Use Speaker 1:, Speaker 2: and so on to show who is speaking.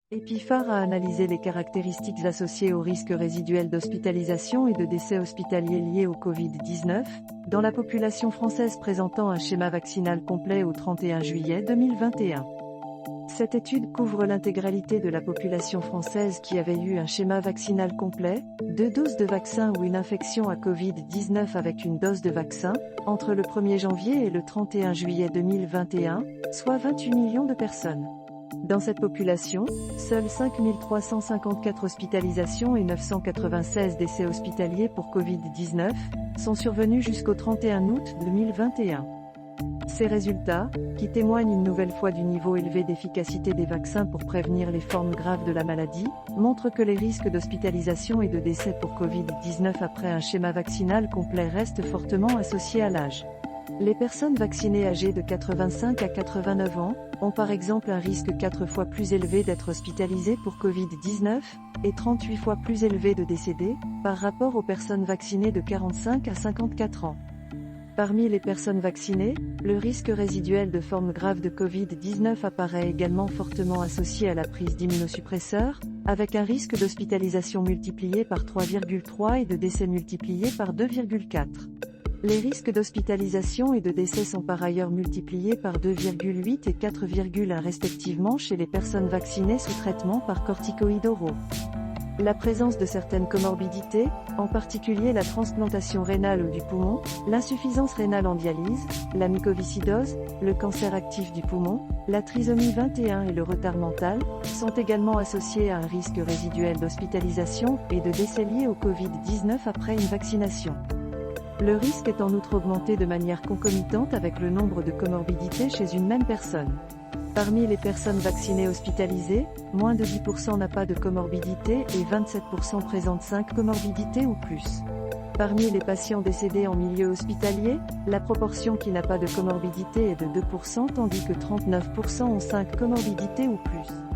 Speaker 1: Epiphar a analysé les caractéristiques associées au risque résiduel d'hospitalisation et de décès hospitaliers liés au Covid-19, dans la population française présentant un schéma vaccinal complet au 31 juillet 2021. Cette étude couvre l'intégralité de la population française qui avait eu un schéma vaccinal complet, 2 doses de vaccin ou une infection à Covid-19 avec une dose de vaccin, entre le 1er janvier et le 31 juillet 2021, soit 28 millions de personnes. Dans cette population, seules 5 354 hospitalisations et 996 décès hospitaliers pour Covid-19 sont survenus jusqu'au 31 août 2021. Ces résultats, qui témoignent une nouvelle fois du niveau élevé d'efficacité des vaccins pour prévenir les formes graves de la maladie, montrent que les risques d'hospitalisation et de décès pour Covid-19 après un schéma vaccinal complet restent fortement associés à l'âge. Les personnes vaccinées âgées de 85 à 89 ans ont par exemple un risque 4 fois plus élevé d'être hospitalisées pour Covid-19, et 38 fois plus élevé de décéder, par rapport aux personnes vaccinées de 45 à 54 ans. Parmi les personnes vaccinées, le risque résiduel de formes graves de Covid-19 apparaît également fortement associé à la prise d'immunosuppresseurs, avec un risque d'hospitalisation multiplié par 3,3 et de décès multiplié par 2,4. Les risques d'hospitalisation et de décès sont par ailleurs multipliés par 2,8 et 4,1 respectivement chez les personnes vaccinées sous traitement par corticoïdes oraux. La présence de certaines comorbidités, en particulier la transplantation rénale ou du poumon, l'insuffisance rénale en dialyse, la mucoviscidose, le cancer actif du poumon, la trisomie 21 et le retard mental, sont également associés à un risque résiduel d'hospitalisation et de décès lié au Covid-19 après une vaccination. Le risque est en outre augmenté de manière concomitante avec le nombre de comorbidités chez une même personne. Parmi les personnes vaccinées hospitalisées, moins de 10% n'a pas de comorbidité et 27% présentent 5 comorbidités ou plus. Parmi les patients décédés en milieu hospitalier, la proportion qui n'a pas de comorbidité est de 2% tandis que 39% ont 5 comorbidités ou plus.